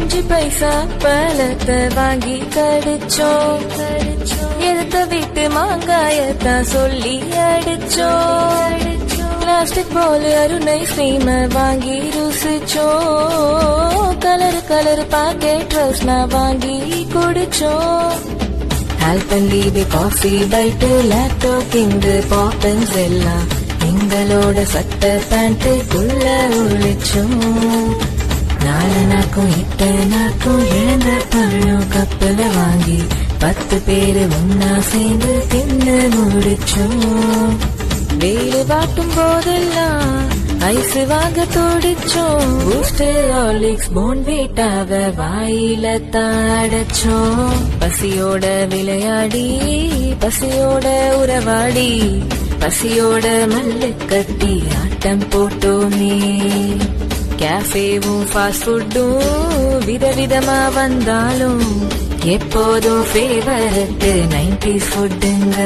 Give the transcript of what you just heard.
5 பைசா பழத்தை வாங்கி கடிச்சோம். எடுத்த வீட்டு மாங்காயத்தான் சொல்லி அடிச்சோம். பிளாஸ்டிக் போல அருணை ஸ்ரீம வாங்கி ருசிச்சோம். கலர் பாக்கெட் ரோஸ்னா வாங்கி குடிச்சோம். ஆல்பன்லீபி காஃபி பைட்டு லேப்டோ கிங்கு பாப்பன்ஸ் எல்லாம் எங்களோட சட்ட பேண்ட்டுக்குள்ள ஒழிச்சோம். 4 நாக்கும் 8 நாக்கும் இழந்த பழம் கப்பல வாங்கி 10 பேரு ஒன்னா சேர்ந்து தின்னு முடிச்சோம். வெயிலு வாட்டும் போதெல்லாம் ஐஸ் வாங்க தோடிச்சோம். பூஸ்டர் ஹார்லிக்ஸ் போன்விட்டாவ வாயில தாடச்சோம். பசியோட விளையாடி பசியோட உறவாடி பசியோட மல்லு கட்டி ஆட்டம் போட்டோமே. கேஃபேவும் ஃபாஸ்ட் ஃபுட்டும் விதவிதமா வந்தாலும் எப்போதும் ஃபேவரட் 90s ஃபுட்டுங்க.